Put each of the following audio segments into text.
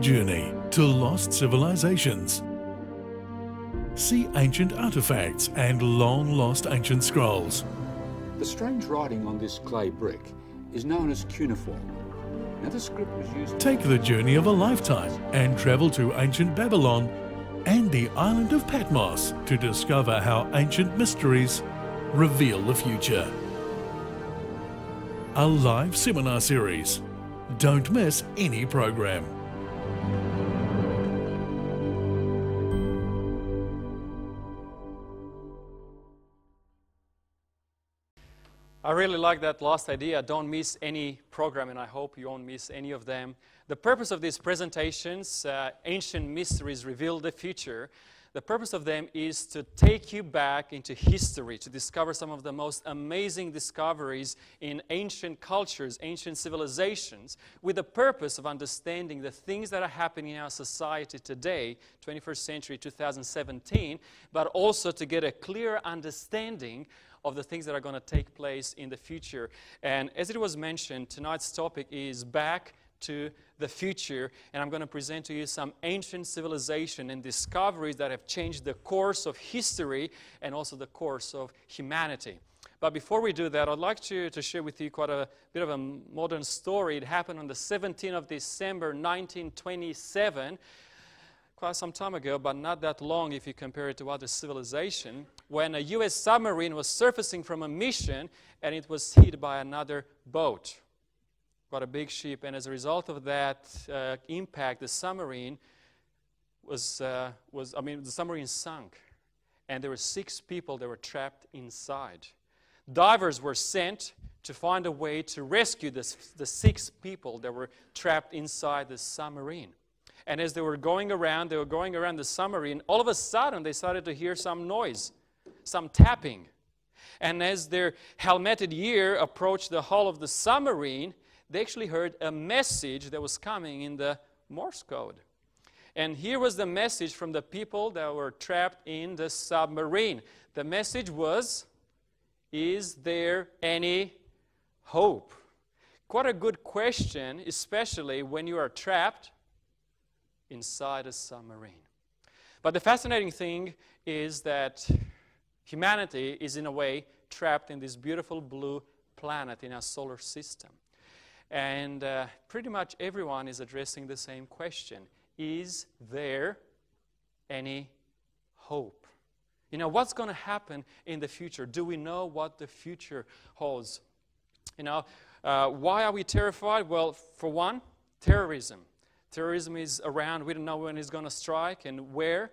journey to lost civilizations. See ancient artifacts and long-lost ancient scrolls. The strange writing on this clay brick is known as cuneiform. Now, the script was used... Take the journey of a lifetime and travel to ancient Babylon and the island of Patmos to discover how ancient mysteries reveal the future. A live seminar series. Don't miss any program. I really like that last idea. Don't miss any program, and I hope you won't miss any of them. The purpose of these presentations, Ancient Mysteries Reveal the Future, the purpose of them is to take you back into history, to discover some of the most amazing discoveries in ancient cultures, ancient civilizations, with the purpose of understanding the things that are happening in our society today, 21st century, 2017, but also to get a clear understanding of the things that are going to take place in the future. And as it was mentioned, tonight's topic is Back to the Future, and I'm going to present to you some ancient civilization and discoveries that have changed the course of history and also the course of humanity. But before we do that, I'd like to share with you quite a bit of a modern story. It happened on the 17th of December, 1927, quite some time ago, but not that long if you compare it to other civilization, when a U.S. submarine was surfacing from a mission and it was hit by another boat. Quite a big ship, and as a result of that impact, the submarine the submarine sunk, and there were 6 people that were trapped inside. Divers were sent to find a way to rescue the 6 people that were trapped inside the submarine. And as they were going around the submarine, all of a sudden they started to hear some noise, some tapping. And as their helmeted ear approached the hull of the submarine, they actually heard a message that was coming in the Morse code. And here was the message from the people that were trapped in the submarine. The message was, "Is there any hope?" Quite a good question, especially when you are trapped inside a submarine. But the fascinating thing is that humanity is in a way trapped in this beautiful blue planet in our solar system. And pretty much everyone is addressing the same question. Is there any hope? You know, what's going to happen in the future? Do we know what the future holds? You know, why are we terrified? Well, for one, terrorism. Terrorism is around. We don't know when it's going to strike and where.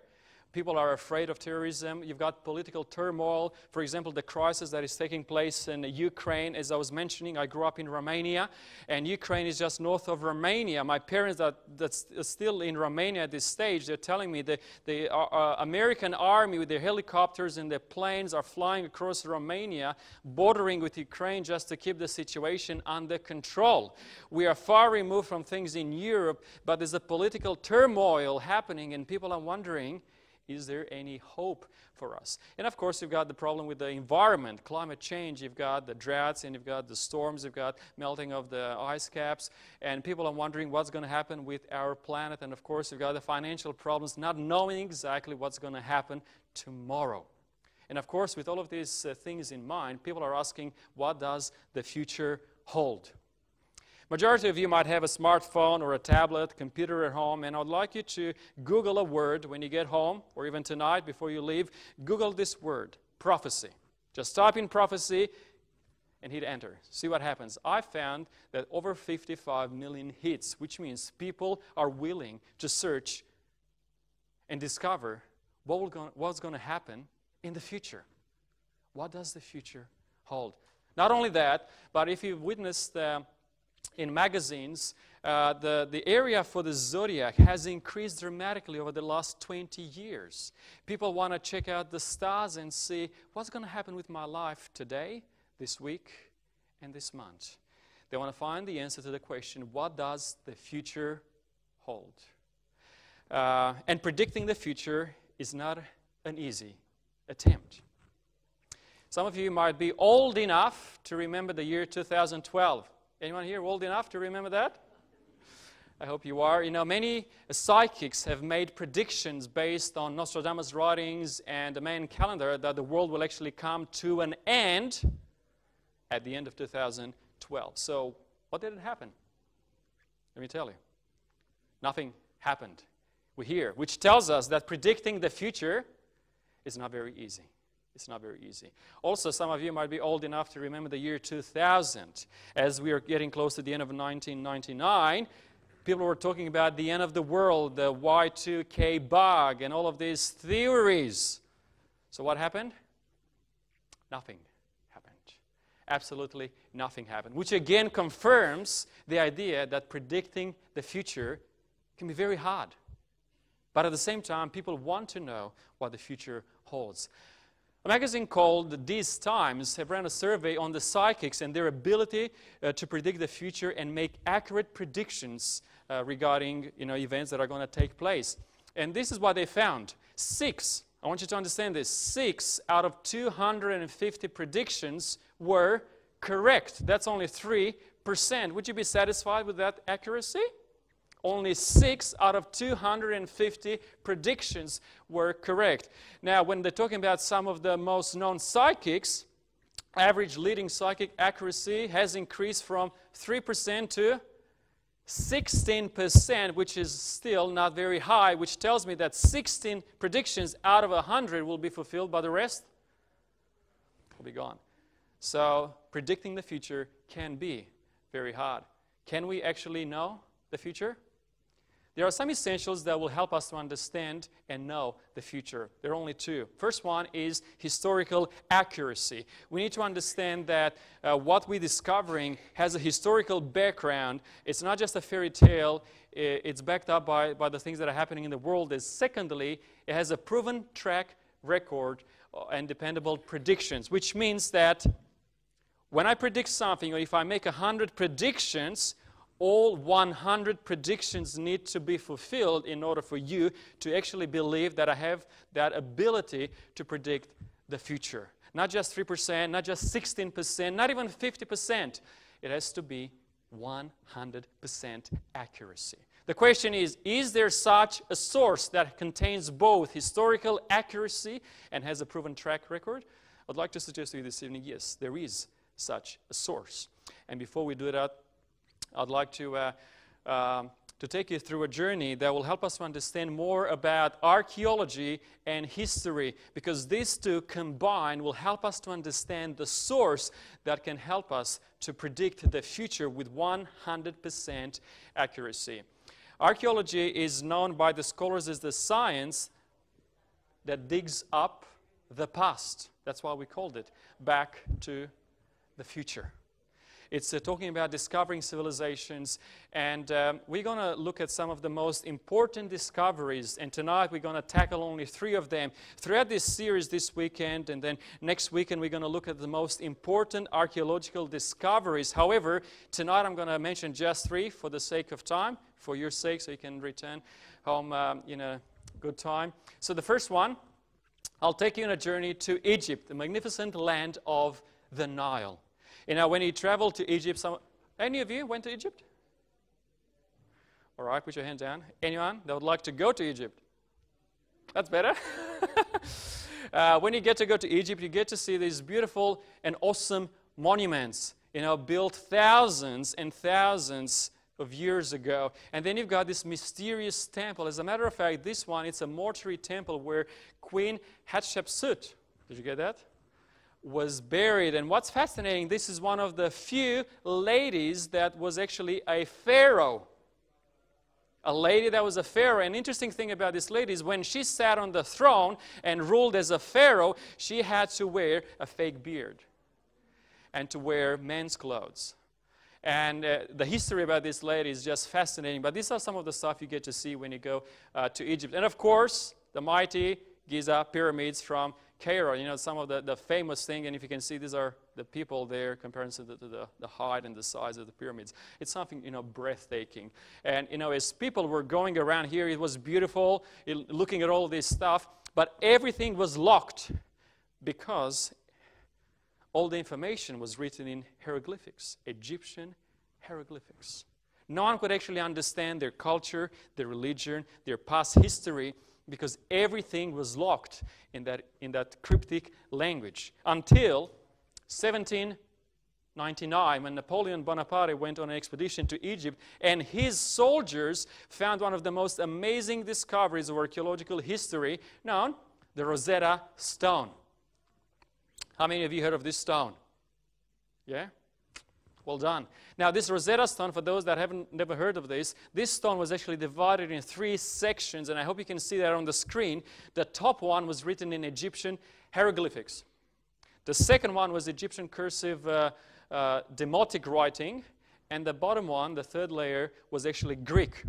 People are afraid of terrorism. You've got political turmoil. For example, the crisis that is taking place in Ukraine. As I was mentioning, I grew up in Romania, and Ukraine is just north of Romania. My parents that's still in Romania at this stage, they're telling me that the American army with their helicopters and their planes are flying across Romania, bordering with Ukraine just to keep the situation under control. We are far removed from things in Europe, but there's a political turmoil happening, and people are wondering, is there any hope for us? And of course, you've got the problem with the environment, climate change. You've got the droughts, and you've got the storms. You've got melting of the ice caps. And people are wondering what's going to happen with our planet. And of course, you've got the financial problems, not knowing exactly what's going to happen tomorrow. And of course, with all of these things in mind, people are asking, what does the future hold? Majority of you might have a smartphone or a tablet, computer at home, and I'd like you to Google a word when you get home, or even tonight before you leave. Google this word, prophecy. Just type in prophecy and hit enter. See what happens. I found that over 55 million hits, which means people are willing to search and discover what's going to happen in the future. What does the future hold? Not only that, but if you've witnessed in magazines, the area for the zodiac has increased dramatically over the last 20 years. People want to check out the stars and see what's going to happen with my life today, this week, and this month. They want to find the answer to the question, what does the future hold? And predicting the future is not an easy attempt. Some of you might be old enough to remember the year 2012. Anyone here old enough to remember that? I hope you are. You know, many psychics have made predictions based on Nostradamus' writings and the Mayan calendar that the world will actually come to an end at the end of 2012. So, what did it happen? Let me tell you. Nothing happened. We're here, which tells us that predicting the future is not very easy. It's not very easy. Also, some of you might be old enough to remember the year 2000. As we are getting close to the end of 1999, people were talking about the end of the world, the Y2K bug, and all of these theories. So what happened? Nothing happened. Absolutely nothing happened, which again confirms the idea that predicting the future can be very hard. But at the same time, people want to know what the future holds. A magazine called These Times have run a survey on the psychics and their ability to predict the future and make accurate predictions regarding events that are going to take place. And this is what they found. I want you to understand this, 6 out of 250 predictions were correct. That's only 3%. Would you be satisfied with that accuracy? Only 6 out of 250 predictions were correct. Now, when they're talking about some of the most known psychics, average leading psychic accuracy has increased from 3% to 16%, which is still not very high, which tells me that 16 predictions out of 100 will be fulfilled, but the rest will be gone. So, predicting the future can be very hard. Can we actually know the future? There are some essentials that will help us to understand and know the future. There are only 2. First one is historical accuracy. We need to understand that what we're discovering has a historical background. It's not just a fairy tale. It's backed up by the things that are happening in the world. And secondly, it has a proven track record and dependable predictions, which means that when I predict something, or if I make 100 predictions, all 100 predictions need to be fulfilled in order for you to actually believe that I have that ability to predict the future. Not just 3%, not just 16%, not even 50%. It has to be 100% accuracy. The question is there such a source that contains both historical accuracy and has a proven track record? I'd like to suggest to you this evening, yes, there is such a source. And before we do that, I'd like to take you through a journey that will help us to understand more about archaeology and history, because these two combined will help us to understand the source that can help us to predict the future with 100% accuracy. Archaeology is known by the scholars as the science that digs up the past. That's why we called it Back to the Future. It's talking about discovering civilizations, and we're going to look at some of the most important discoveries, and tonight we're going to tackle only 3 of them. Throughout this series this weekend, and then next weekend we're going to look at the most important archaeological discoveries. However, tonight I'm going to mention just 3 for the sake of time, for your sake, so you can return home in a good time. So the first one, I'll take you on a journey to Egypt, the magnificent land of the Nile. You know, when he traveled to Egypt, any of you went to Egypt? All right, put your hand down. Anyone that would like to go to Egypt? That's better. When you get to go to Egypt, you get to see these beautiful and awesome monuments, built thousands and thousands of years ago. And then you've got this mysterious temple. As a matter of fact, this one, it's a mortuary temple where Queen Hatshepsut, did you get that? Was buried. And what's fascinating, this is one of the few ladies that was actually a pharaoh. A lady that was a pharaoh. An interesting thing about this lady is when she sat on the throne and ruled as a pharaoh, she had to wear a fake beard and to wear men's clothes. And the history about this lady is just fascinating. But these are some of the stuff you get to see when you go to Egypt. And of course, the mighty Giza pyramids from Cairo, some of the famous thing, and if you can see, these are the people there compared to the height and the size of the pyramids. It's something, breathtaking. And, as people were going around here, it was beautiful, looking at all this stuff, but everything was locked because all the information was written in hieroglyphics, Egyptian hieroglyphics. No one could actually understand their culture, their religion, their past history, because everything was locked in that cryptic language. Until 1799, when Napoleon Bonaparte went on an expedition to Egypt, and his soldiers found one of the most amazing discoveries of archaeological history known, the Rosetta stone. How many of you heard of this stone? Yeah? Well done. Now, this Rosetta stone, for those that haven't never heard of this stone was actually divided in 3 sections, and I hope you can see that on the screen. The top one was written in Egyptian hieroglyphics. The second one was Egyptian cursive demotic writing, and the bottom one, the third layer, was actually Greek.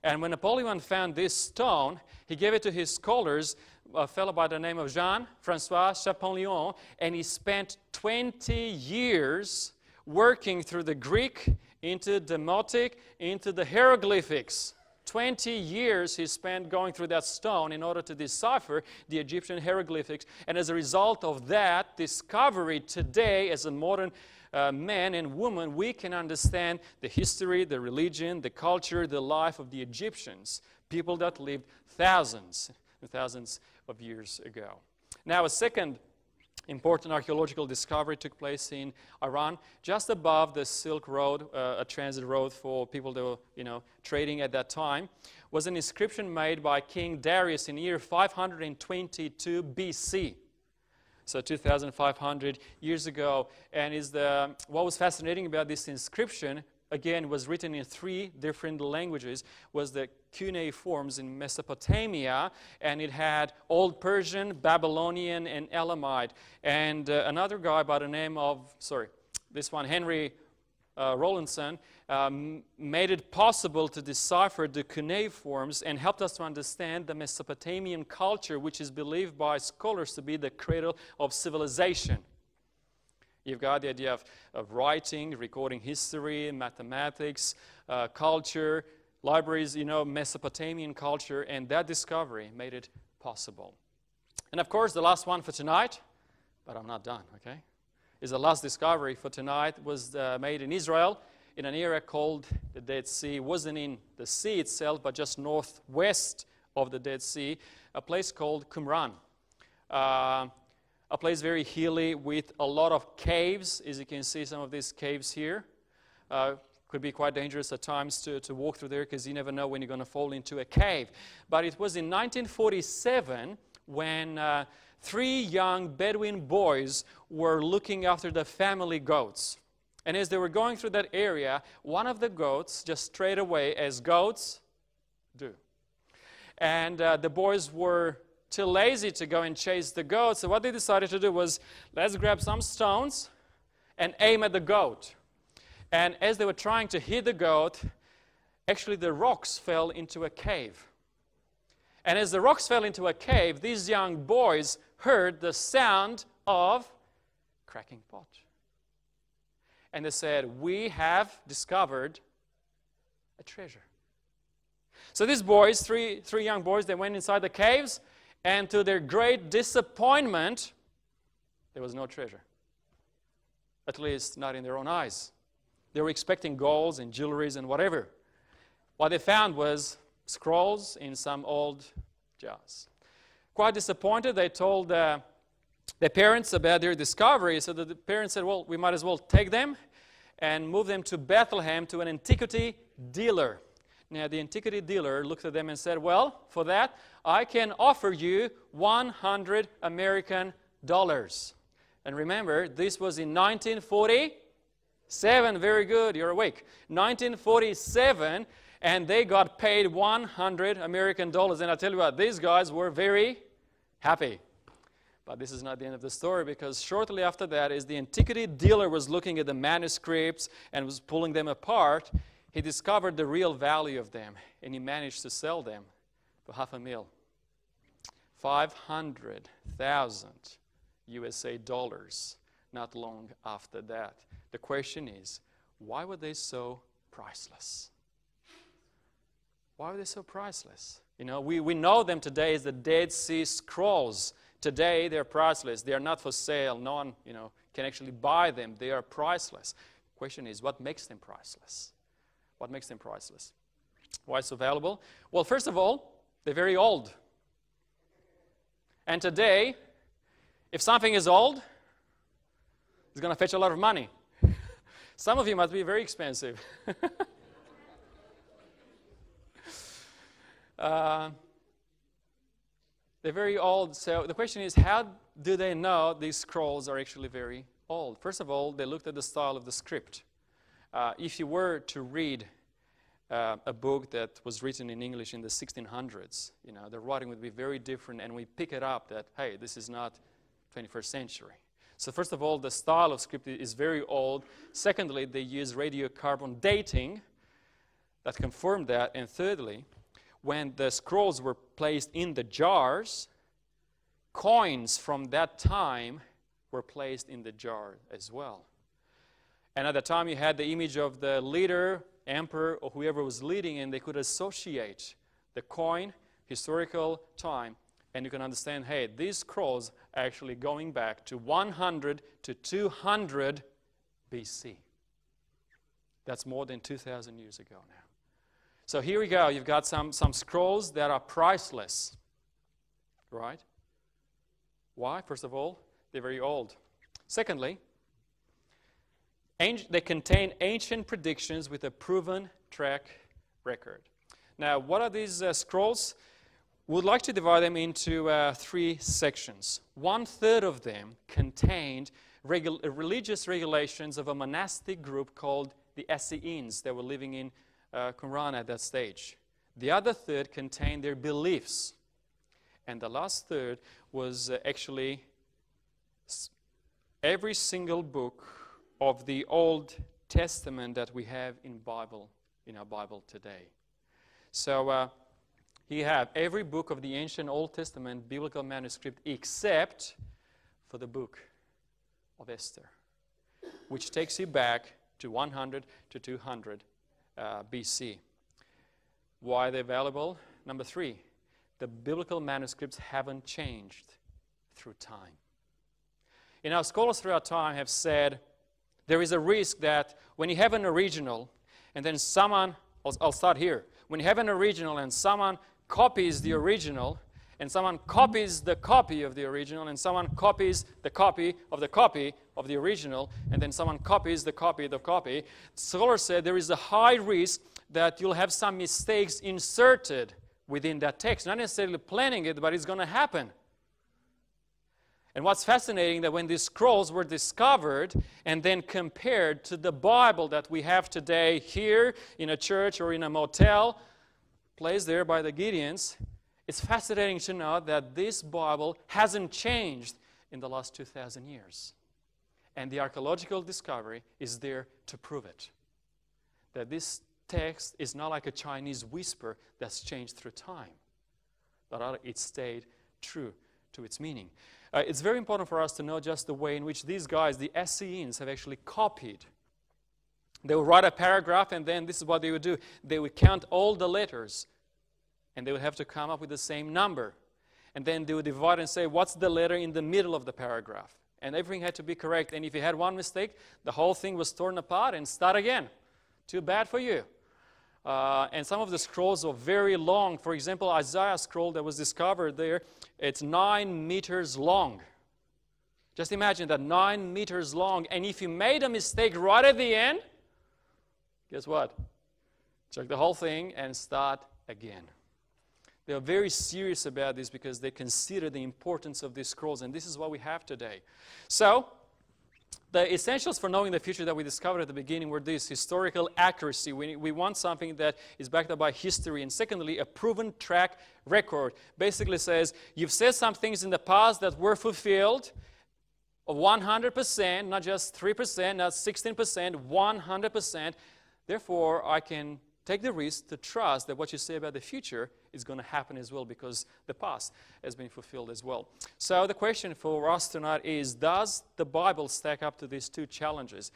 And when Napoleon found this stone, he gave it to his scholars, a fellow by the name of Jean-François Champollion, and he spent 20 years working through the Greek into demotic, into the hieroglyphics. 20 years he spent going through that stone in order to decipher the Egyptian hieroglyphics. And as a result of that discovery, today, as a modern man and woman, we can understand the history, the religion, the culture, the life of the Egyptians, people that lived thousands and thousands of years ago. Now, a second important archaeological discovery took place in Iran, just above the Silk Road, a transit road for people that were, trading at that time, was an inscription made by King Darius in the year 522 BC. So 2,500 years ago. And what was fascinating about this inscription, again, was written in 3 different languages, was the cuneiforms in Mesopotamia, and it had Old Persian, Babylonian, and Elamite. And another guy by the name of, Henry Rawlinson, made it possible to decipher the cuneiforms and helped us to understand the Mesopotamian culture, which is believed by scholars to be the cradle of civilization. You've got the idea of writing, recording history, mathematics, culture, libraries, Mesopotamian culture, and that discovery made it possible. And of course, the last one for tonight, but I'm not done, okay, is the last discovery for tonight was made in Israel in an area called the Dead Sea. It wasn't in the sea itself, but just northwest of the Dead Sea, a place called Qumran. A place very hilly with a lot of caves. As you can see, some of these caves here could be quite dangerous at times to walk through there, because you never know when you're going to fall into a cave. But it was in 1947 when 3 young Bedouin boys were looking after the family goats. And as they were going through that area, one of the goats just strayed away, as goats do. And the boys were too lazy to go and chase the goat, so what they decided to do was, let's grab some stones and aim at the goat. And as they were trying to hit the goat, actually the rocks fell into a cave. And as the rocks fell into a cave, these young boys heard the sound of cracking pot. And they said, we have discovered a treasure. So these boys, three young boys, they went inside the caves, and to their great disappointment, there was no treasure. At least not in their own eyes. They were expecting golds and jewelries and whatever. What they found was scrolls in some old jars. Quite disappointed, they told their parents about their discovery, so the parents said, well, we might as well take them and move them to Bethlehem to an antiquity dealer. Now, the antiquity dealer looked at them and said, well, for that, I can offer you $100 American. And remember, this was in 1947. Very good, you're awake. 1947, and they got paid $100 American. And I tell you what, these guys were very happy. But this is not the end of the story, because shortly after that, as the antiquity dealer was looking at the manuscripts and was pulling them apart, he discovered the real value of them, and he managed to sell them for $500,000. 500,000 USA dollars not long after that. The question is, why were they so priceless? Why were they so priceless? We know them today as the Dead Sea Scrolls. Today, they're priceless. They are not for sale. No one, can actually buy them. They are priceless. The question is, what makes them priceless? What makes them priceless? Why so valuable? Well, first of all, they're very old. And today, if something is old, it's going to fetch a lot of money. Some of you must be very expensive. They're very old. So the question is, how do they know these scrolls are actually very old? First of all, they looked at the style of the script. If you were to read a book that was written in English in the 1600s, you know, the writing would be very different, and we pick it up that, hey, this is not 21st century. So first of all, the style of script is very old. Secondly, they use radiocarbon dating that confirmed that. And thirdly, when the scrolls were placed in the jars, coins from that time were placed in the jar as well. And at the time, you had the image of the leader, emperor, or whoever was leading, and they could associate the coin, historical time, and you can understand, hey, these scrolls are actually going back to 100 to 200 BC. That's more than 2,000 years ago now. So here we go. You've got some scrolls that are priceless, right? Why? First of all, they're very old. Secondly, they contain ancient predictions with a proven track record. Now, what are these scrolls? We'd like to divide them into 3 sections. 1/3 of them contained religious regulations of a monastic group called the Essenes that were living in Qumran at that stage. The other third contained their beliefs. And the last third was actually every single book of the Old Testament that we have in our Bible today. So you have every book of the ancient Old Testament biblical manuscript except for the book of Esther, which takes you back to 100 to 200 BC. Why are they valuable? Number 3, the biblical manuscripts haven't changed through time. You know, scholars throughout time have said there is a risk that when you have an original and then someone, I'll start here. When you have an original and someone copies the original, and someone copies the copy of the original, and someone copies the copy of the original, and then someone copies the copy of the copy, scholars said there is a high risk that you'll have some mistakes inserted within that text. Not necessarily planning it, but it's going to happen. And what's fascinating that when these scrolls were discovered and then compared to the Bible that we have today here in a church or in a motel, placed there by the Gideons, it's fascinating to know that this Bible hasn't changed in the last 2,000 years. And the archaeological discovery is there to prove it. That this text is not like a Chinese whisper that's changed through time, but rather it stayed true to its meaning. It's very important for us to know just the way in which these guys, the Essenes, have actually copied. They would write a paragraph, and then this is what they would do. They would count all the letters, and they would have to come up with the same number. And then they would divide and say, what's the letter in the middle of the paragraph? And everything had to be correct. And if you had one mistake, the whole thing was torn apart and start again. Too bad for you. And some of the scrolls are very long. For example, Isaiah's scroll that was discovered there, it's 9 meters long. Just imagine that, 9 meters long. And if you made a mistake right at the end, guess what? Check the whole thing and start again. They are very serious about this because they consider the importance of these scrolls, and this is what we have today. So, the essentials for knowing the future that we discovered at the beginning were this: historical accuracy. We want something that is backed up by history. And secondly, a proven track record. Basically says, you've said some things in the past that were fulfilled of 100%, not just 3%, not 16%, 100%. Therefore, I can take the risk to trust that what you say about the future is going to happen as well, because the past has been fulfilled as well. So the question for us tonight is, does the Bible stack up to these 2 challenges?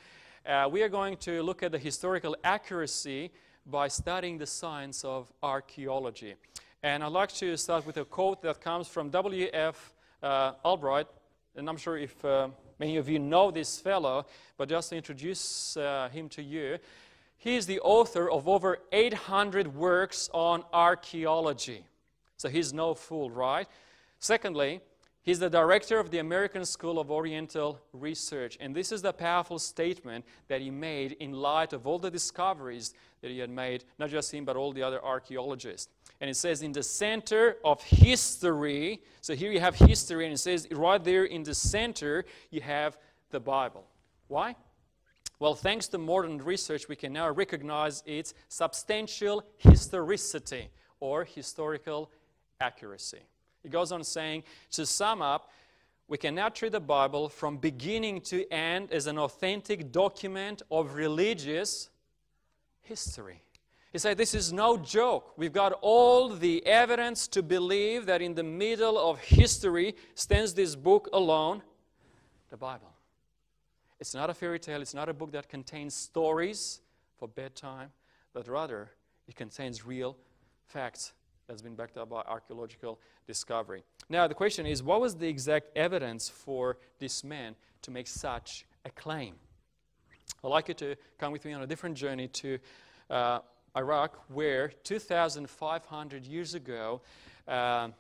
We are going to look at the historical accuracy by studying the science of archaeology. And I'd like to start with a quote that comes from W.F. Albright, and I'm sure if many of you know this fellow, but just to introduce him to you, He is the author of over 800 works on archaeology. So he's no fool, right? Secondly, he's the director of the American School of Oriental Research. And this is the powerful statement that he made in light of all the discoveries that he had made, not just him, but all the other archaeologists. And it says, in the center of history, so here you have history, and it says right there in the center, you have the Bible. Why? Well, thanks to modern research, we can now recognize its substantial historicity, or historical accuracy. It goes on saying, to sum up, we can now treat the Bible from beginning to end as an authentic document of religious history. He said, this is no joke. We've got all the evidence to believe that in the middle of history stands this book alone, the Bible. It's not a fairy tale. It's not a book that contains stories for bedtime, but rather it contains real facts that's been backed up by archaeological discovery. Now, the question is, what was the exact evidence for this man to make such a claim? I'd like you to come with me on a different journey to Iraq, where 2,500 years ago, an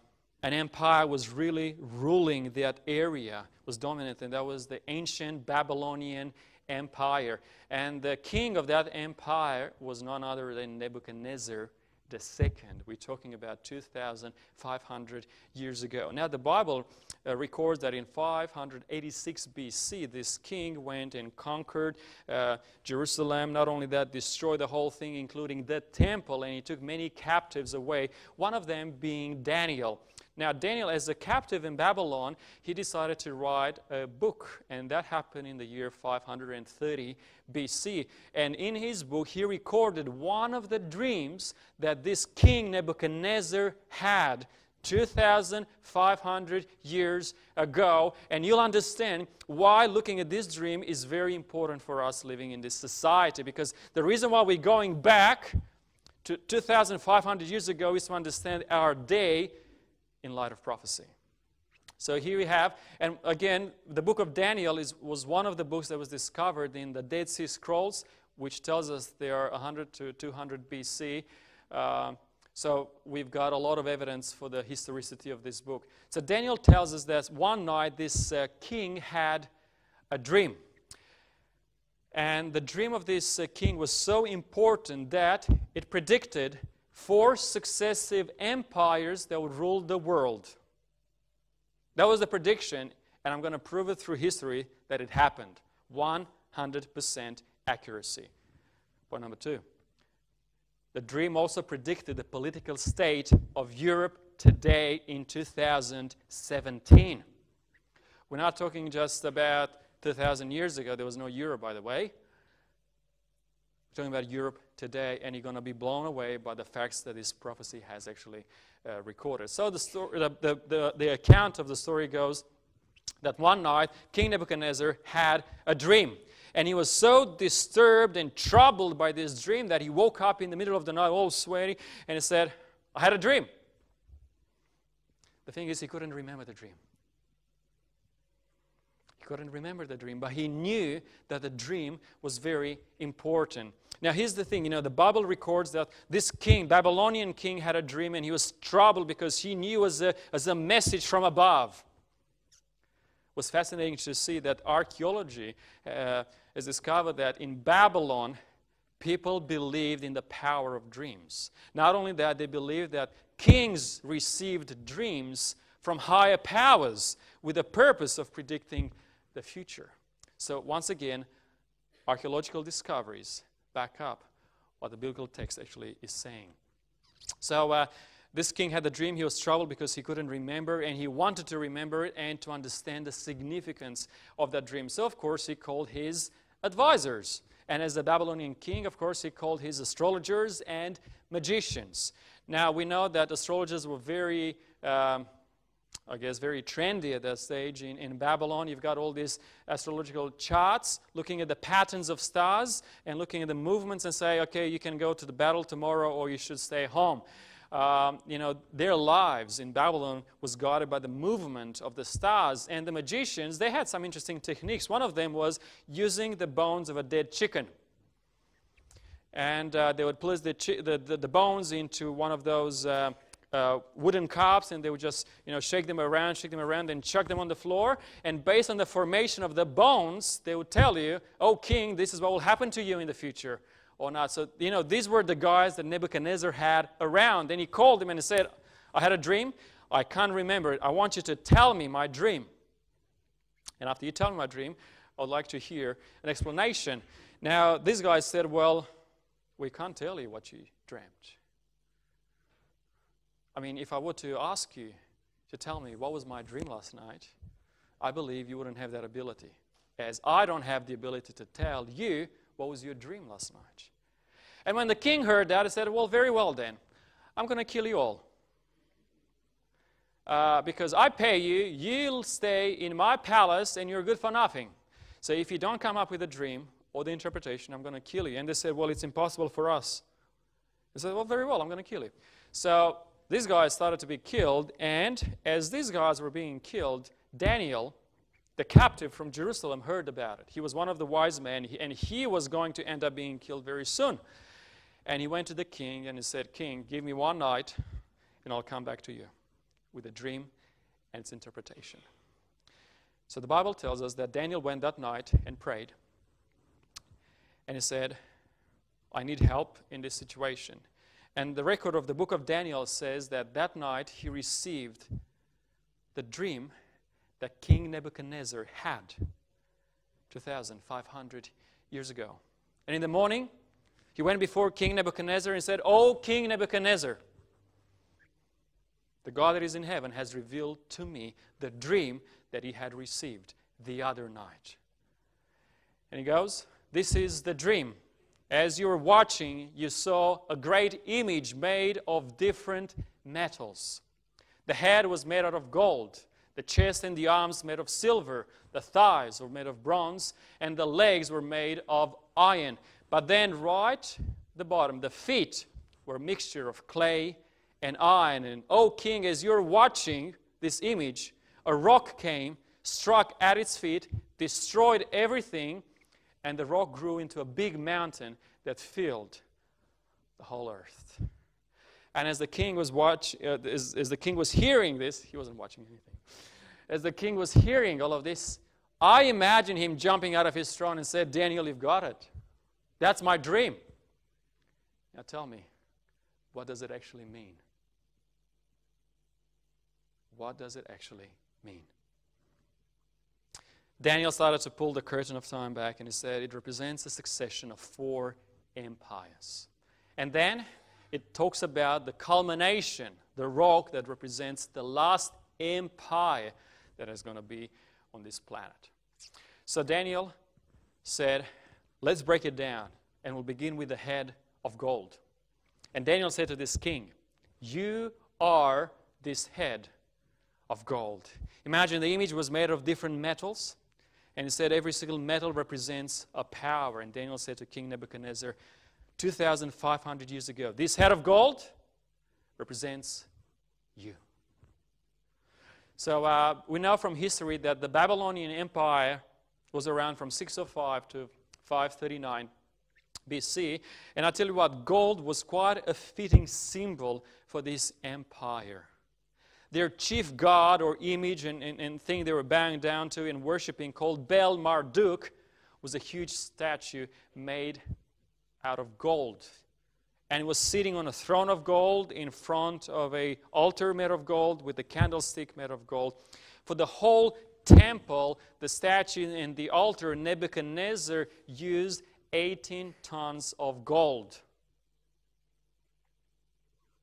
empire was really ruling that area, was dominant, and that was the ancient Babylonian Empire. And the king of that empire was none other than Nebuchadnezzar II. We're talking about 2,500 years ago. Now, the Bible records that in 586 BC, this king went and conquered Jerusalem. Not only that, destroyed the whole thing, including the temple, and he took many captives away, one of them being Daniel. Now, Daniel, as a captive in Babylon, he decided to write a book, and that happened in the year 530 BC. And in his book, he recorded one of the dreams that this king Nebuchadnezzar had 2,500 years ago. And you'll understand why looking at this dream is very important for us living in this society. Because the reason why we're going back to 2,500 years ago is to understand our day in light of prophecy. So here we have, and again, the book of Daniel was one of the books that was discovered in the Dead Sea Scrolls, which tells us they are 100 to 200 BC. So we've got a lot of evidence for the historicity of this book. So Daniel tells us that one night this king had a dream. And the dream of this king was so important that it predicted 4 successive empires that would rule the world. That was the prediction, and I'm going to prove it through history that it happened. 100% accuracy. Point number 2. The dream also predicted the political state of Europe today in 2017. We're not talking just about 2,000 years ago. There was no Europe, by the way. We're talking about Europe today, and you're going to be blown away by the facts that this prophecy has actually recorded. So the account of the story goes that one night, King Nebuchadnezzar had a dream. And he was so disturbed and troubled by this dream that he woke up in the middle of the night all sweaty, and he said, I had a dream. The thing is, he couldn't remember the dream. He couldn't remember the dream, but he knew that the dream was very important. Now, here's the thing, the Bible records that this king, Babylonian king, had a dream, and he was troubled because he knew as a message from above. It was fascinating to see that archaeology has discovered that in Babylon, people believed in the power of dreams. Not only that, they believed that kings received dreams from higher powers with the purpose of predicting the future. So once again, archaeological discoveries back up what the biblical text actually is saying. So this king had a dream. He was troubled because he couldn't remember, and he wanted to remember it and to understand the significance of that dream. So of course he called his advisors. And as the Babylonian king, of course, he called his astrologers and magicians. Now we know that astrologers were very very trendy at that stage. In Babylon, you've got all these astrological charts looking at the patterns of stars and looking at the movements and say, okay, you can go to the battle tomorrow or you should stay home. Their lives in Babylon was guided by the movement of the stars. And the magicians, they had some interesting techniques. One of them was using the bones of a dead chicken. and they would place the bones into one of those wooden cups, and they would just shake them around, then chuck them on the floor. And based on the formation of the bones, they would tell you, "Oh, king, this is what will happen to you in the future," or not. So these were the guys that Nebuchadnezzar had around. And he called them and he said, "I had a dream. I can't remember it. I want you to tell me my dream. And after you tell me my dream, I would like to hear an explanation." Now, these guys said, "Well, we can't tell you what you dreamt. I mean, if I were to ask you to tell me what was my dream last night, I believe you wouldn't have that ability, as I don't have the ability to tell you what was your dream last night." And when the king heard that, he said, "Well, very well then. I'm going to kill you all. Because I pay you, you'll stay in my palace, and you're good for nothing. So if you don't come up with a dream or the interpretation, I'm going to kill you." And they said, "Well, it's impossible for us." He said, "Well, very well, I'm going to kill you." So these guys started to be killed, and as these guys were being killed, Daniel, the captive from Jerusalem, heard about it. He was one of the wise men, and he was going to end up being killed very soon. And he went to the king, and he said, "King, give me one night, and I'll come back to you with a dream and its interpretation." So the Bible tells us that Daniel went that night and prayed. And he said, "I need help in this situation." And the record of the book of Daniel says that that night he received the dream that King Nebuchadnezzar had 2,500 years ago. And in the morning, he went before King Nebuchadnezzar and said, "Oh, King Nebuchadnezzar, the God that is in heaven has revealed to me the dream that he had received the other night." And he goes, "This is the dream. As you were watching, you saw a great image made of different metals. The head was made out of gold, the chest and the arms made of silver, the thighs were made of bronze, and the legs were made of iron. But then right at the bottom, the feet were a mixture of clay and iron. And, O king, as you're watching this image, a rock came, struck at its feet, destroyed everything, and the rock grew into a big mountain that filled the whole earth." And as the king was as the king was hearing this, he wasn't watching anything. As the king was hearing all of this, I imagine him jumping out of his throne and said, "Daniel, you've got it. That's my dream. Now tell me, what does it actually mean? What does it actually mean?" Daniel started to pull the curtain of time back, and he said it represents a succession of 4 empires. And then it talks about the culmination, the rock that represents the last empire that is going to be on this planet. So Daniel said, "Let's break it down, and we'll begin with the head of gold." And Daniel said to this king, "You are this head of gold." Imagine the image was made of different metals, and it said every single metal represents a power. And Daniel said to King Nebuchadnezzar 2,500 years ago, "This head of gold represents you." So we know from history that the Babylonian Empire was around from 605 to 539 BC. And I tell you what, gold was quite a fitting symbol for this empire. Their chief god or image and thing they were bowing down to and worshiping, called Bel Marduk, was a huge statue made out of gold. And it was sitting on a throne of gold in front of an altar made of gold with a candlestick made of gold. For the whole temple, the statue and the altar, Nebuchadnezzar used 18 tons of gold.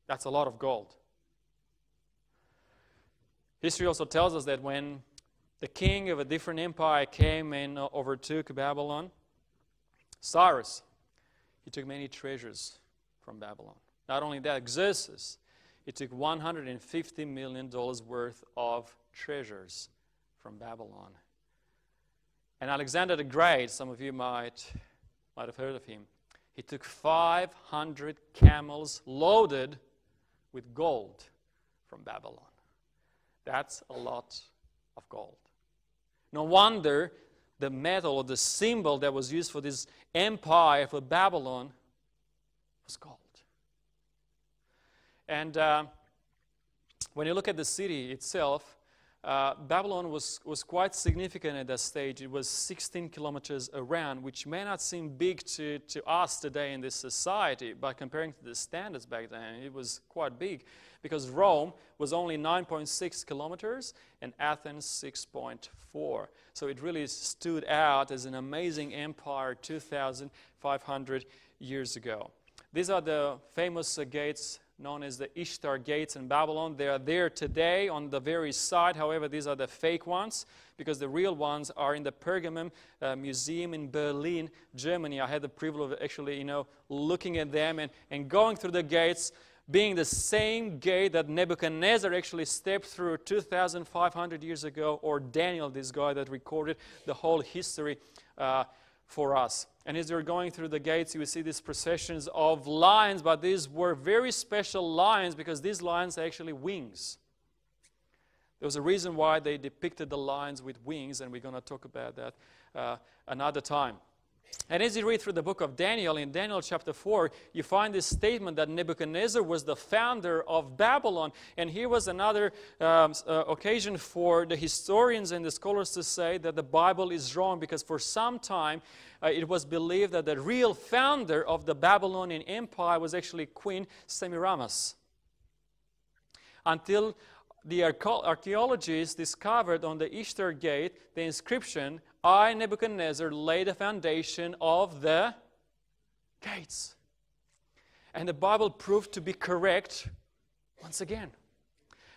That's a lot of gold. History also tells us that when the king of a different empire came and overtook Babylon, Cyrus, he took many treasures from Babylon. Not only that, Xerxes, he took $150 million worth of treasures from Babylon. And Alexander the Great, some of you might have heard of him, he took 500 camels loaded with gold from Babylon. That's a lot of gold. No wonder the metal or the symbol that was used for this empire, for Babylon, was gold. And when you look at the city itself, Babylon was quite significant at that stage. It was 16 kilometers around, which may not seem big to us today in this society, but comparing to the standards back then, it was quite big, because Rome was only 9.6 kilometers and Athens 6.4. So it really stood out as an amazing empire 2,500 years ago. These are the famous gates known as the Ishtar gates in Babylon. They are there today on the very side. However, these are the fake ones, because the real ones are in the Pergamum Museum in Berlin, Germany. I had the privilege of actually, looking at them and going through the gates, being the same gate that Nebuchadnezzar actually stepped through 2,500 years ago, or Daniel, this guy that recorded the whole history for us. And as you're going through the gates, you will see these processions of lions, but these were very special lions, because these lions are actually wings. There was a reason why they depicted the lions with wings, and we're going to talk about that another time. And as you read through the book of Daniel, in Daniel chapter 4, you find this statement that Nebuchadnezzar was the founder of Babylon. And here was another occasion for the historians and the scholars to say that the Bible is wrong, because for some time it was believed that the real founder of the Babylonian Empire was actually Queen Semiramis. Until the archaeologists discovered on the Ishtar gate the inscription, "I, Nebuchadnezzar, laid the foundation of the gates." And the Bible proved to be correct once again.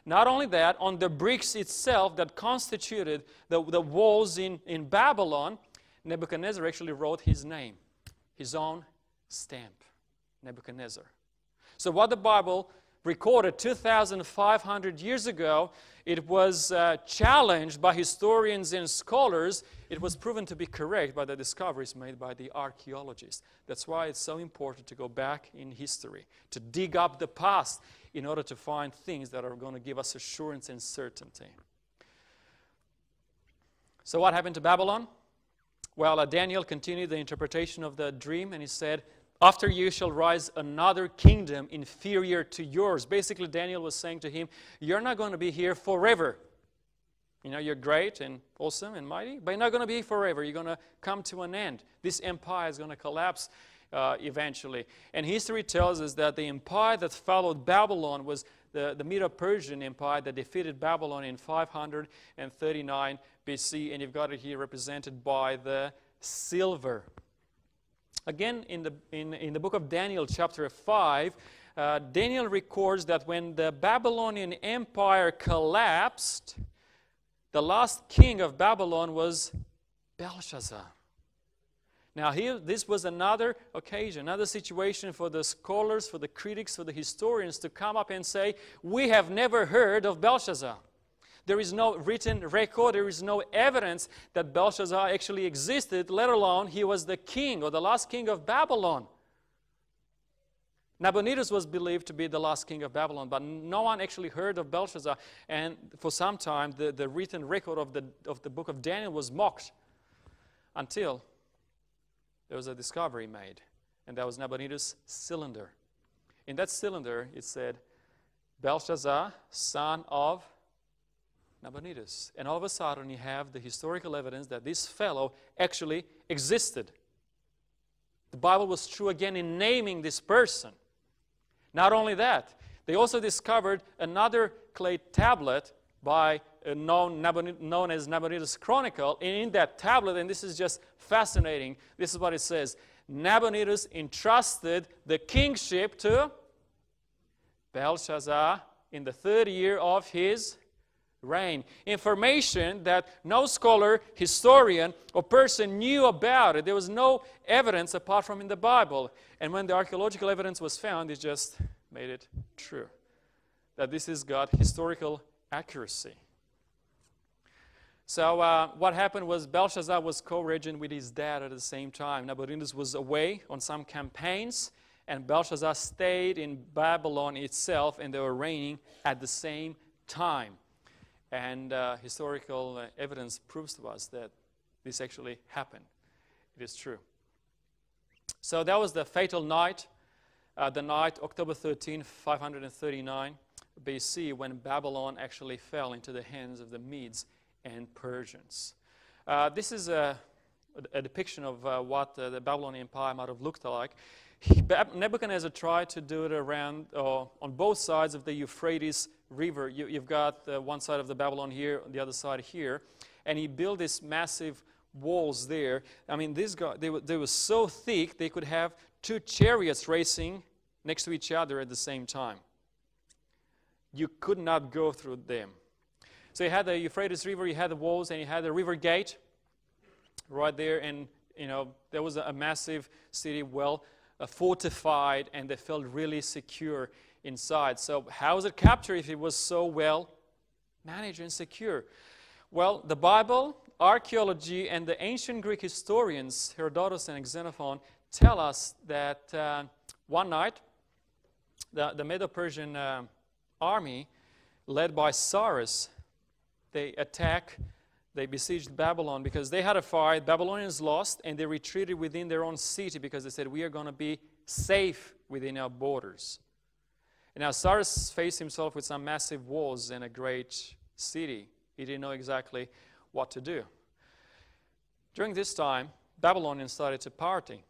Not only that, on the bricks itself that constituted the walls in Babylon, Nebuchadnezzar actually wrote his name, his own stamp, Nebuchadnezzar. So what the Bible recorded 2,500 years ago, it was challenged by historians and scholars. It was proven to be correct by the discoveries made by the archaeologists. That's why it's so important to go back in history, to dig up the past in order to find things that are going to give us assurance and certainty. So what happened to Babylon? Well, Daniel continued the interpretation of the dream, and he said, "After you shall rise another kingdom inferior to yours." Basically, Daniel was saying to him, you're not going to be here forever. You're great and awesome and mighty, but you're not going to be here forever. You're going to come to an end. This empire is going to collapse eventually. And history tells us that the empire that followed Babylon was the Medo-Persian Empire that defeated Babylon in 539 BC, and you've got it here represented by the silver. Again, in the book of Daniel, chapter 5, Daniel records that when the Babylonian Empire collapsed, the last king of Babylon was Belshazzar. Now here, this was another occasion, another situation for the scholars, for the critics, for the historians to come up and say, we have never heard of Belshazzar. There is no written record, there is no evidence that Belshazzar actually existed, let alone he was the king or the last king of Babylon. Nabonidus was believed to be the last king of Babylon, but no one actually heard of Belshazzar. And for some time, the written record of the book of Daniel was mocked until there was a discovery made, and that was Nabonidus' cylinder. In that cylinder, it said, Belshazzar, son of Nabonidus. And all of a sudden, you have the historical evidence that this fellow actually existed. The Bible was true again in naming this person. Not only that, they also discovered another clay tablet by known as Nabonidus' Chronicle. And in that tablet, and this is just fascinating, this is what it says. Nabonidus entrusted the kingship to Belshazzar in the 3rd year of his reign. Information that no scholar, historian, or person knew about it. There was no evidence apart from in the Bible. And when the archaeological evidence was found, it just made it true. That this has got historical accuracy. So what happened was Belshazzar was co-regent with his dad at the same time. Nabonidus was away on some campaigns, and Belshazzar stayed in Babylon itself, and they were reigning at the same time. And historical evidence proves to us that this actually happened. It is true. So that was the fatal night. the night, October 13, 539 BC, when Babylon actually fell into the hands of the Medes and Persians. This is a depiction of what the Babylonian Empire might have looked like. Nebuchadnezzar tried to do it around on both sides of the Euphrates River. You've got one side of the Babylon here, the other side here, and he built these massive walls there. I mean, these guys, they were so thick they could have two chariots racing next to each other at the same time. You could not go through them. So you had the Euphrates River, you had the walls, and you had the river gate right there, and there was a massive city, well fortified, and they felt really secure inside. So how was it captured if it was so well managed and secure? Well, the Bible, archaeology, and the ancient Greek historians, Herodotus and Xenophon, tell us that one night, the Medo-Persian army, led by Cyrus, they besieged Babylon because they had a fight. Babylonians lost, and they retreated within their own city because they said, we are going to be safe within our borders. And now Cyrus faced himself with some massive walls and a great city. He didn't know exactly what to do. During this time, Babylonians started to party.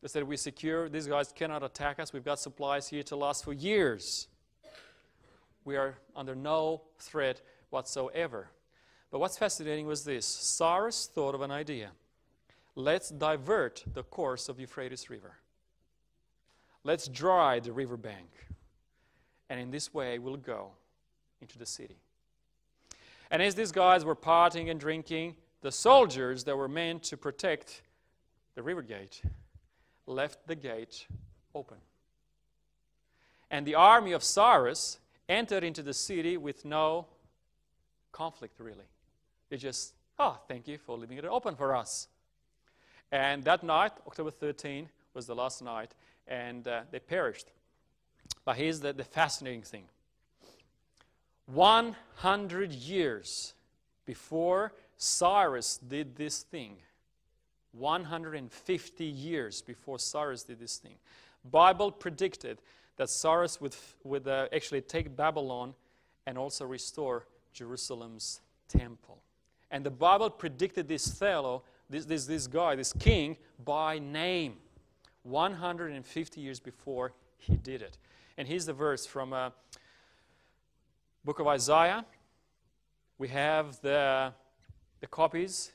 They said, we're secure. These guys cannot attack us. We've got supplies here to last for years. We are under no threat whatsoever. But what's fascinating was this. Cyrus thought of an idea. Let's divert the course of Euphrates River. Let's dry the riverbank. And in this way, we'll go into the city. And as these guys were partying and drinking, the soldiers that were meant to protect the river gate left the gate open. And the army of Cyrus entered into the city with no conflict, really. They just, thank you for leaving it open for us. And that night, October 13, was the last night, and they perished. But here's the fascinating thing. 100 years before Cyrus did this thing, 150 years before Cyrus did this thing, Bible predicted that Cyrus would actually take Babylon and also restore Jerusalem's temple. And the Bible predicted this fellow, this guy, this king, by name, 150 years before he did it. And here's the verse from book of Isaiah. We have the copies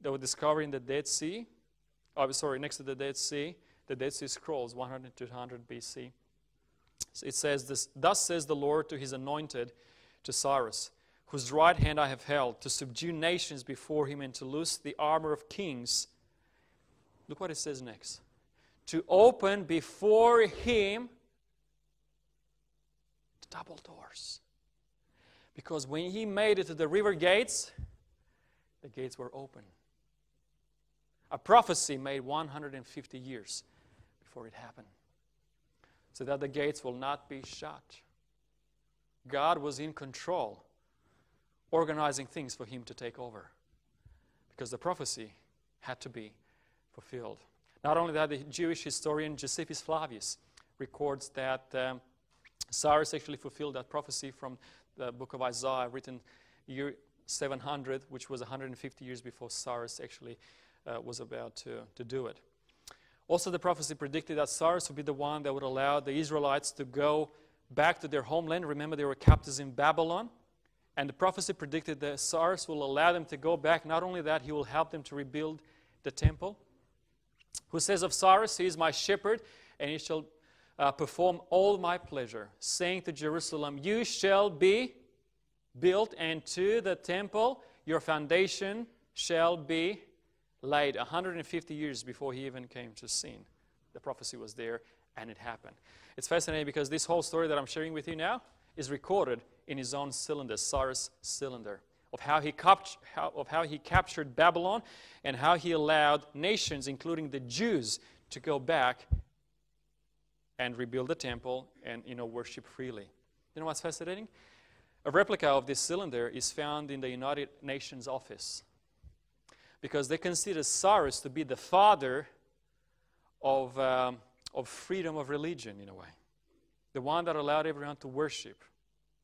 that were discovered in the Dead Sea. Next to the Dead Sea Scrolls, 100 to 200 BC. So it says this, thus says the Lord to his anointed, to Cyrus, whose right hand I have held, to subdue nations before him and to loose the armor of kings. Look what it says next. To open before him the double doors. Because when he made it to the river gates, the gates were open. A prophecy made 150 years before it happened. So that the gates will not be shut. God was in control, organizing things for him to take over. Because the prophecy had to be fulfilled. Not only that, the Jewish historian Josephus Flavius records that Cyrus actually fulfilled that prophecy from the book of Isaiah, written year 700, which was 150 years before Cyrus actually was about to do it. Also, the prophecy predicted that Cyrus would be the one that would allow the Israelites to go back to their homeland. Remember, they were captives in Babylon. And the prophecy predicted that Cyrus will allow them to go back. Not only that, he will help them to rebuild the temple. Who says of Cyrus, he is my shepherd, and he shall perform all my pleasure, saying to Jerusalem, you shall be built, and to the temple your foundation shall be laid. 150 years before he even came to scene. The prophecy was there, and it happened. It's fascinating because this whole story that I'm sharing with you now is recorded in his own cylinder, Cyrus' cylinder, of how he captured Babylon and how he allowed nations, including the Jews, to go back and rebuild the temple and worship freely. You know what's fascinating? A replica of this cylinder is found in the United Nations office because they consider Cyrus to be the father of of freedom of religion in a way. The one that allowed everyone to worship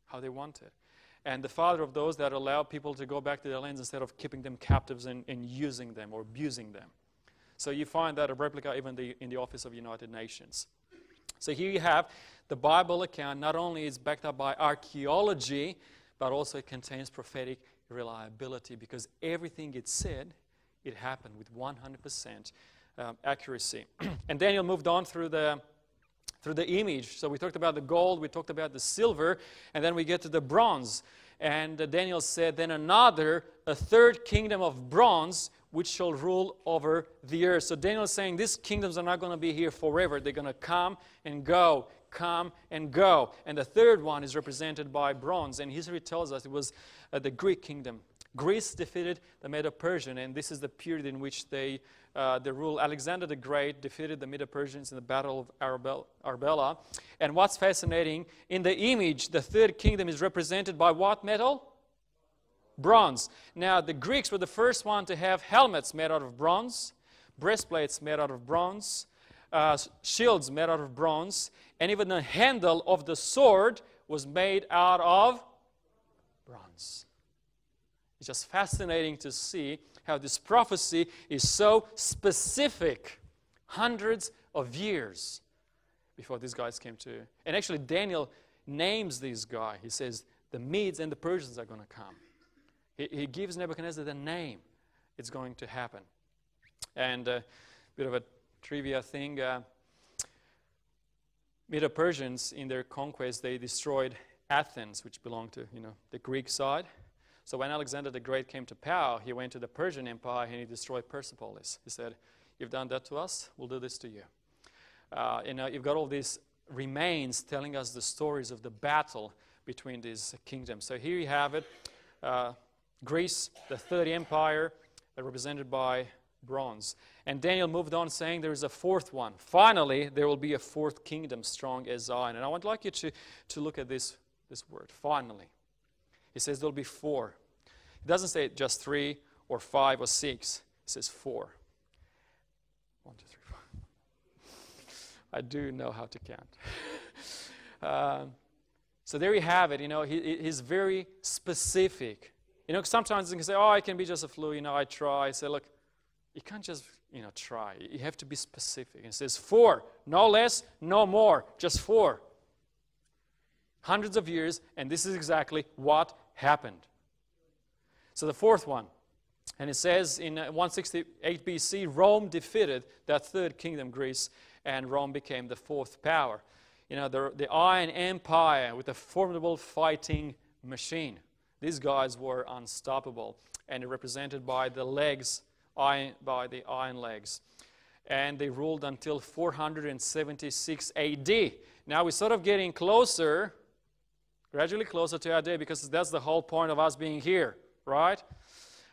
how they wanted. And the father of those that allowed people to go back to their lands instead of keeping them captives and using them or abusing them. So you find that a replica even in the Office of United Nations. So here you have the Bible account. Not only is backed up by archaeology, but also it contains prophetic reliability, because everything it said, it happened with 100% accuracy. And Daniel moved on through the image. So we talked about the gold, we talked about the silver, and then we get to the bronze. And Daniel said, then a third kingdom of bronze, which shall rule over the earth. So Daniel is saying these kingdoms are not going to be here forever. They're going to come and go, come and go. And the third one is represented by bronze. And history tells us it was the Greek kingdom. Greece defeated the Medo-Persian, and this is the period in which they ruled. Alexander the Great defeated the Medo-Persians in the Battle of Arbela. And what's fascinating, in the image, the third kingdom is represented by what metal? Bronze. Now, the Greeks were the first one to have helmets made out of bronze, breastplates made out of bronze, shields made out of bronze, and even the handle of the sword was made out of bronze. It's just fascinating to see how this prophecy is so specific, hundreds of years before these guys came to. And actually, Daniel names these guys. He says, the Medes and the Persians are going to come. He gives Nebuchadnezzar the name. It's going to happen. And a bit of a trivia thing. Medo-Persians, in their conquest, they destroyed Athens, which belonged to the Greek side. So when Alexander the Great came to power, he went to the Persian Empire and he destroyed Persepolis. He said, you've done that to us, we'll do this to you. You've got all these remains telling us the stories of the battle between these kingdoms. So here you have it. Greece, the third empire, represented by bronze. And Daniel moved on saying there is a fourth one. Finally, there will be a fourth kingdom strong as Zion. And I would like you to look at this word, finally. He says there'll be four. It doesn't say just 3 or 5 or 6. It says 4. 1, 2, 3, 4. I do know how to count. So there you have it. He's very specific. Sometimes you can say, oh, it can be just a flu. I try. I say, look, you can't just, try. You have to be specific. It says 4. No less, no more. Just 4. Hundreds of years, and this is exactly what happened. So the fourth one, and it says in 168 BC, Rome defeated that third kingdom, Greece, and Rome became the fourth power. The Iron Empire with a formidable fighting machine. These guys were unstoppable, and represented by the legs, by the iron legs. And they ruled until 476 AD. Now we're sort of getting closer, gradually closer to our day, because that's the whole point of us being here, right?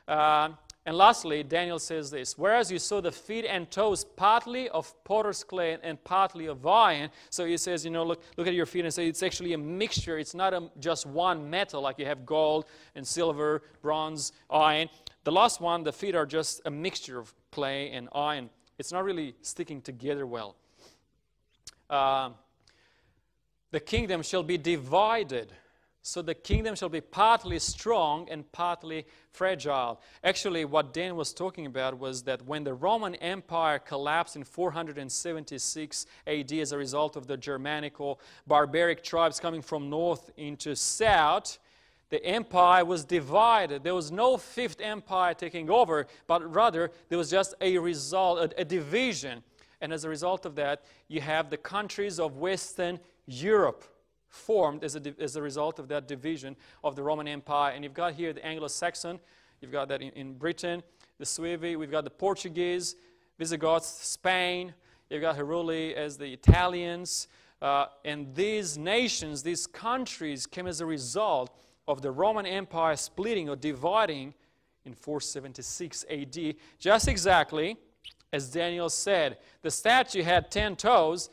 And lastly, Daniel says this, whereas you saw the feet and toes partly of potter's clay and partly of iron. So he says, look at your feet and say it's actually a mixture. It's not just one metal, like you have gold and silver, bronze, iron. The last one, the feet are just a mixture of clay and iron. It's not really sticking together well. The kingdom shall be divided. So the kingdom shall be partly strong and partly fragile. Actually, what Dan was talking about was that when the Roman Empire collapsed in 476 AD as a result of the Germanic or barbaric tribes coming from north into south, the empire was divided. There was no fifth empire taking over, but rather there was just a division. And as a result of that, you have the countries of Western Europe formed as a result of that division of the Roman Empire. And you've got here the Anglo-Saxon, you've got that in Britain, the Suevi, we've got the Portuguese, Visigoths, Spain, you've got Heruli as the Italians. And these nations, these countries came as a result of the Roman Empire splitting or dividing in 476 AD, just exactly as Daniel said. The statue had 10 toes,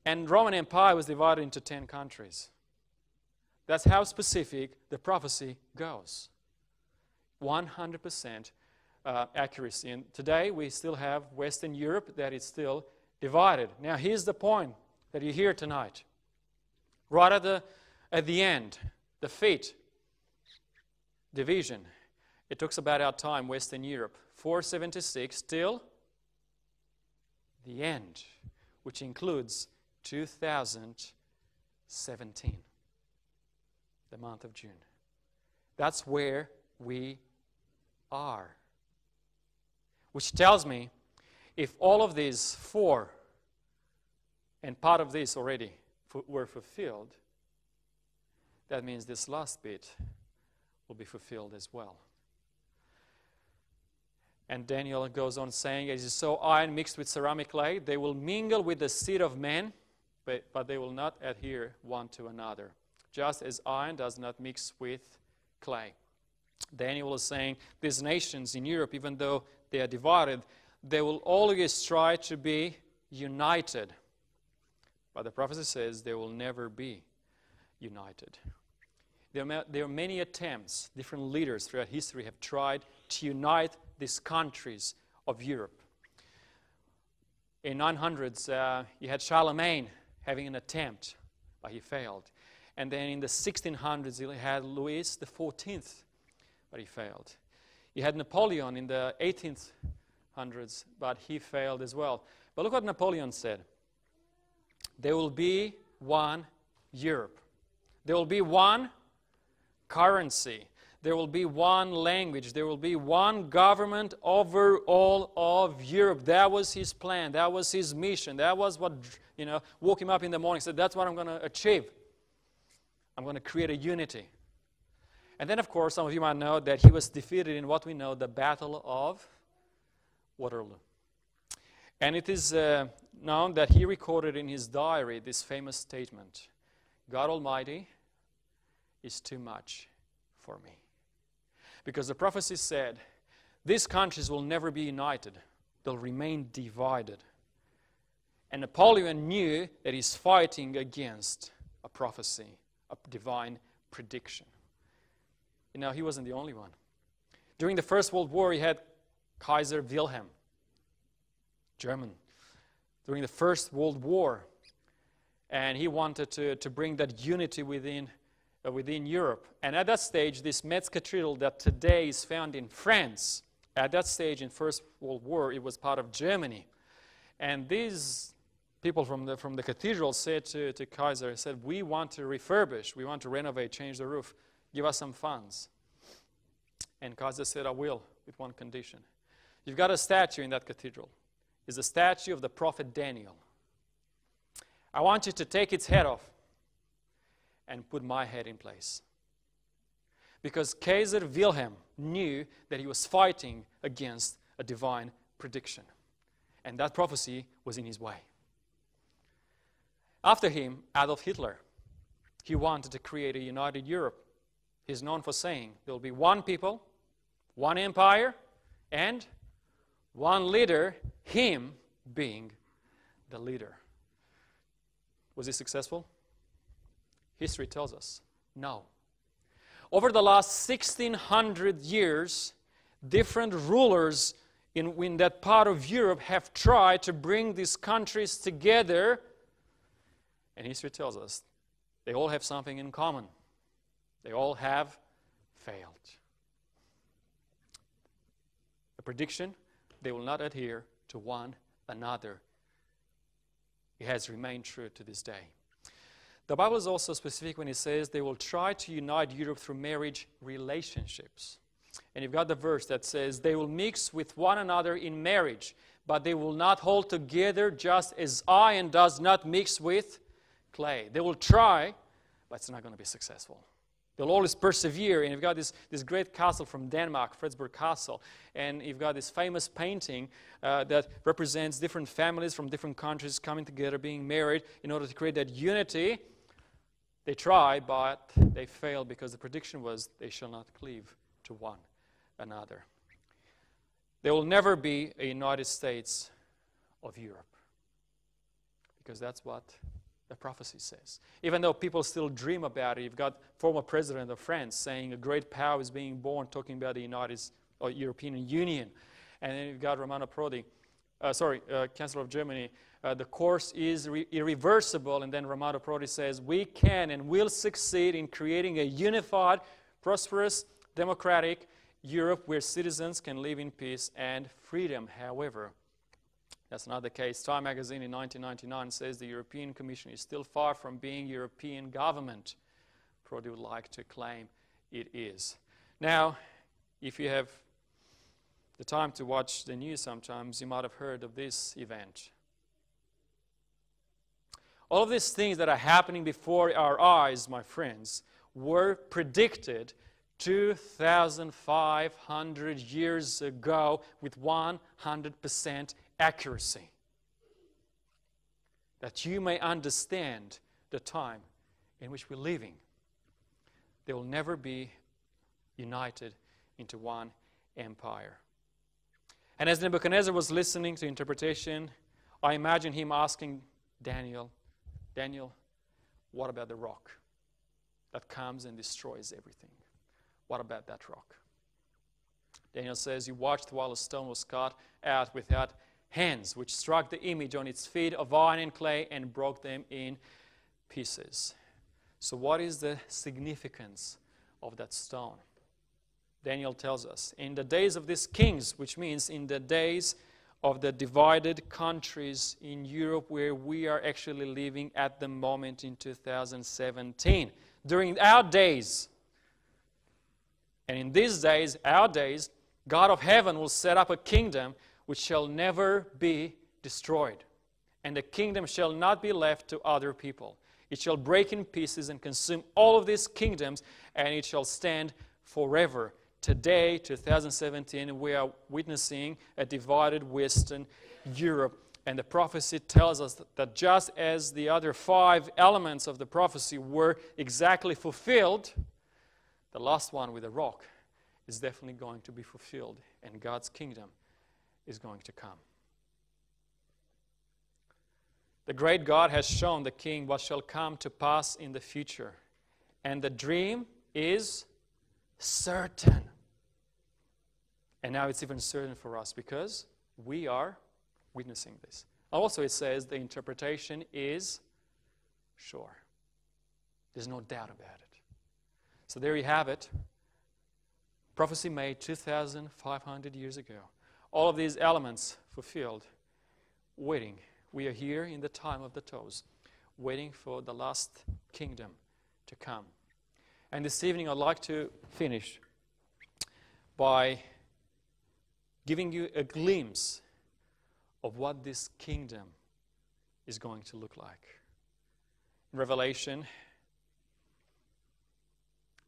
and Roman Empire was divided into 10 countries. That's how specific the prophecy goes. 100% accuracy. And today we still have Western Europe that is still divided. Now here's the point that you hear tonight. Right at the end, the feet, division. It talks about our time, Western Europe, 476 till the end, which includes 2017, the month of June. That's where we are. Which tells me, if all of these four and part of this already were fulfilled, that means this last bit will be fulfilled as well. And Daniel goes on saying, as you saw iron mixed with ceramic clay, they will mingle with the seed of men, but they will not adhere one to another, just as iron does not mix with clay. Daniel is saying these nations in Europe, even though they are divided, they will always try to be united. But the prophecy says they will never be united. There are many attempts, different leaders throughout history have tried to unite these countries of Europe. In 900s, you had Charlemagne having an attempt, but he failed. And then in the 1600s, you had Louis XIV, but he failed. You had Napoleon in the 1800s, but he failed as well. But look what Napoleon said. There will be one Europe. There will be one currency. There will be one language. There will be one government over all of Europe. That was his plan. That was his mission. That was what, woke him up in the morning and said, that's what I'm going to achieve. I'm going to create a unity. And then, of course, some of you might know that he was defeated in what we know, the Battle of Waterloo. And it is known that he recorded in his diary this famous statement, God Almighty is too much for me. Because the prophecy said, these countries will never be united. They'll remain divided. And Napoleon knew that he's fighting against a prophecy, a divine prediction. He wasn't the only one. During the First World War, he had Kaiser Willhelm, German, during the First World War. And he wanted to bring that unity within Europe. And at that stage, this Metz Cathedral that today is found in France, at that stage in First World War, it was part of Germany. And these people from the cathedral said to Kaiser, said, we want to refurbish, we want to renovate, change the roof. Give us some funds. And Kaiser said, I will, with one condition. You've got a statue in that cathedral. It's a statue of the prophet Daniel. I want you to take its head off and put my head in place. Because Kaiser Wilhelm knew that he was fighting against a divine prediction. And that prophecy was in his way. After him, Adolf Hitler. He wanted to create a united Europe. He's known for saying there will be one people, one empire, and one leader, him being the leader. Was he successful? History tells us no. Over the last 1600 years, different rulers in that part of Europe have tried to bring these countries together, and history tells us they all have something in common. They all have failed. A prediction, they will not adhere to one another. It has remained true to this day. The Bible is also specific when it says they will try to unite Europe through marriage relationships. And you've got the verse that says they will mix with one another in marriage, but they will not hold together just as iron does not mix with clay. They will try, but it's not going to be successful. They'll always persevere. And you've got this great castle from Denmark, Frederiksborg Castle. And you've got this famous painting that represents different families from different countries coming together, being married in order to create that unity. They try, but they fail because the prediction was they shall not cleave to one another. There will never be a United States of Europe because that's what the prophecy says. Even though people still dream about it, you've got former president of France saying a great power is being born, talking about the European Union. And then you've got Romano Prodi, Chancellor of Germany, the course is irreversible. And then Romano Prodi says, we can and will succeed in creating a unified, prosperous, democratic Europe where citizens can live in peace and freedom. However, that's not the case. Time magazine in 1999 says the European Commission is still far from being European government. Prodi would like to claim it is. Now, if you have the time to watch the news sometimes, you might have heard of this event. All of these things that are happening before our eyes, my friends, were predicted 2,500 years ago with 100% accuracy. That you may understand the time in which we're living. They will never be united into one empire. And as Nebuchadnezzar was listening to interpretation, I imagine him asking Daniel, what about the rock that comes and destroys everything? What about that rock? Daniel says, you watched while a stone was cut out without hands, which struck the image on its feet of iron and clay and broke them in pieces. So what is the significance of that stone? Daniel tells us, in the days of these kings, which means in the days of the divided countries in Europe where we are actually living at the moment in 2017. During our days, and in these days, our days, God of heaven will set up a kingdom which shall never be destroyed. And the kingdom shall not be left to other people. It shall break in pieces and consume all of these kingdoms, and it shall stand forever. Today, 2017, we are witnessing a divided Western Europe. And the prophecy tells us that just as the other 5 elements of the prophecy were exactly fulfilled, the last one with the rock is definitely going to be fulfilled, and God's kingdom is going to come. The great God has shown the king what shall come to pass in the future, and the dream is certain. And now it's even certain for us because we are witnessing this. Also, it says the interpretation is sure. There's no doubt about it. So there you have it. Prophecy made 2,500 years ago. All of these elements fulfilled, waiting. We are here in the time of the toes, waiting for the last kingdom to come. And this evening I'd like to finish by giving you a glimpse of what this kingdom is going to look like. In Revelation,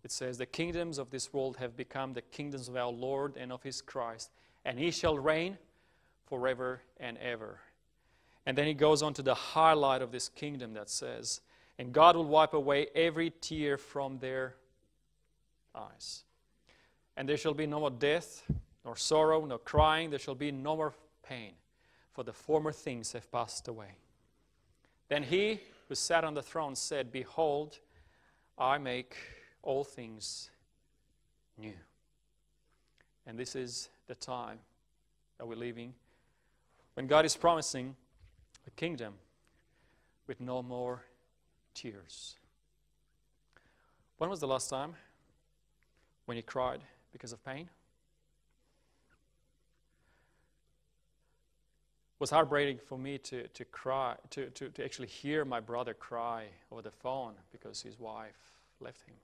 it says, the kingdoms of this world have become the kingdoms of our Lord and of His Christ, and He shall reign forever and ever. And then he goes on to the highlight of this kingdom that says, and God will wipe away every tear from their eyes. And there shall be no more death, nor sorrow, nor crying. There shall be no more pain, for the former things have passed away. Then he who sat on the throne said, behold, I make all things new. And this is the time that we're living when God is promising a kingdom with no more tears. When was the last time when you cried because of pain? It was heartbreaking for me to cry, to actually hear my brother cry over the phone because his wife left him.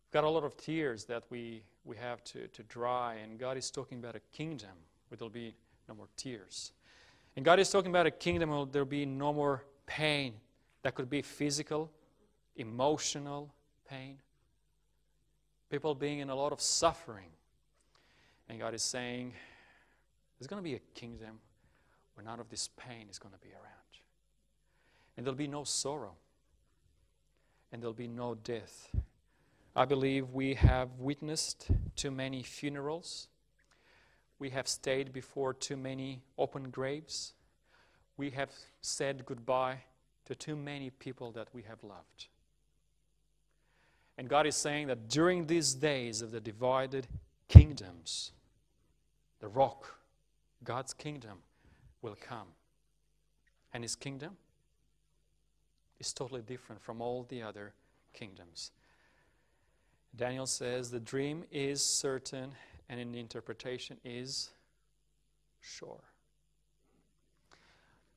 We've got a lot of tears that we have to dry, and God is talking about a kingdom where there'll be no more tears. And God is talking about a kingdom where there'll be no more pain. That could be physical, emotional pain. People being in a lot of suffering. And God is saying, there's going to be a kingdom where none of this pain is going to be around. And there'll be no sorrow. And there'll be no death. I believe we have witnessed too many funerals. We have stayed before too many open graves. We have said goodbye to too many people that we have loved. And God is saying that during these days of the divided kingdoms, the rock, God's kingdom, will come. And his kingdom is totally different from all the other kingdoms. Daniel says the dream is certain and an interpretation is sure.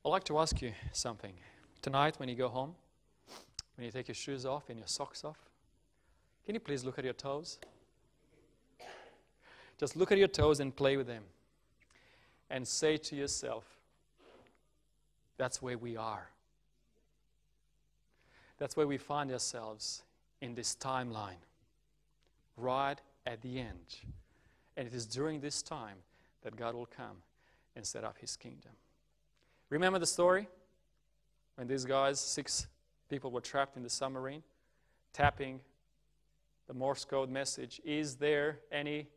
I'd like to ask you something. Tonight when you go home, when you take your shoes off and your socks off, can you please look at your toes? Just look at your toes and play with them. And say to yourself, that's where we are. That's where we find ourselves in this timeline, right at the end. And it is during this time that God will come and set up his kingdom. Remember the story? When these guys, 6 people were trapped in the submarine, tapping the Morse code message, is there any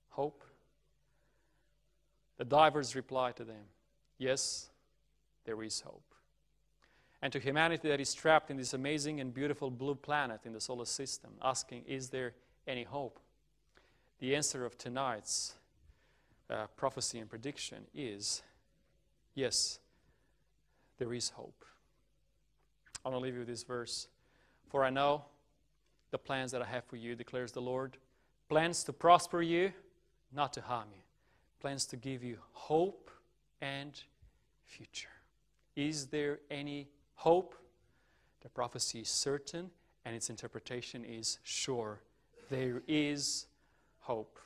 hope? The divers replied to them, yes, there is hope. And to humanity that is trapped in this amazing and beautiful blue planet in the solar system, asking, is there any hope? The answer of tonight's prophecy and prediction is, yes, there is hope. I want to leave you with this verse. For I know the plans that I have for you, declares the Lord. Plans to prosper you, not to harm you. Plans to give you hope and future. Is there any hope? The prophecy is certain and its interpretation is sure. There is hope.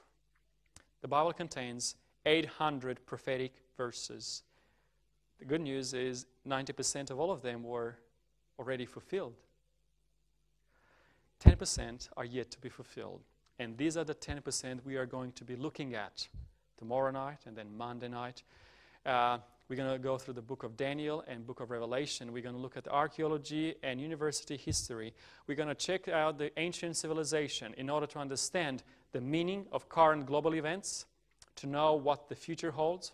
The Bible contains 800 prophetic verses. The good news is 90% of all of them were already fulfilled. 10% are yet to be fulfilled. And these are the 10% we are going to be looking at tomorrow night and then Monday night. We're going to go through the book of Daniel and book of Revelation. We're going to look at archaeology and university history. We're going to check out the ancient civilization in order to understand the meaning of current global events, to know what the future holds,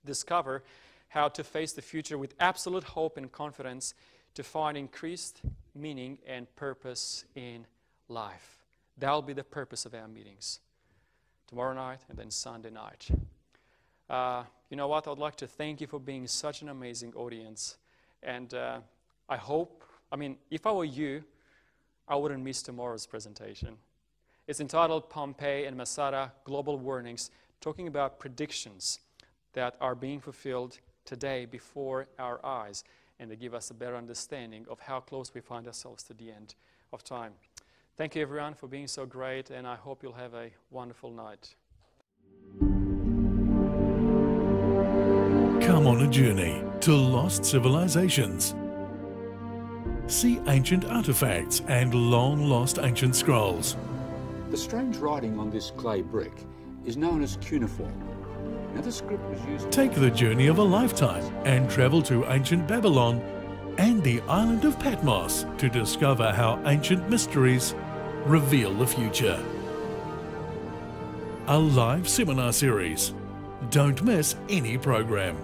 discover how to face the future with absolute hope and confidence, to find increased meaning and purpose in life. That will be the purpose of our meetings. Tomorrow night and then Sunday night. You know what? I would like to thank you for being such an amazing audience. And I hope, if I were you, I wouldn't miss tomorrow's presentation. It's entitled Pompei and Masada Global Warnings, talking about predictions that are being fulfilled today before our eyes. And they give us a better understanding of how close we find ourselves to the end of time. Thank you, everyone, for being so great, and I hope you'll have a wonderful night. Come on a journey to lost civilizations. See ancient artifacts and long-lost ancient scrolls. The strange writing on this clay brick is known as cuneiform. Now, the script was used... Take the journey of a lifetime and travel to ancient Babylon and the island of Patmos to discover how ancient mysteries reveal the future. A live seminar series. Don't miss any program.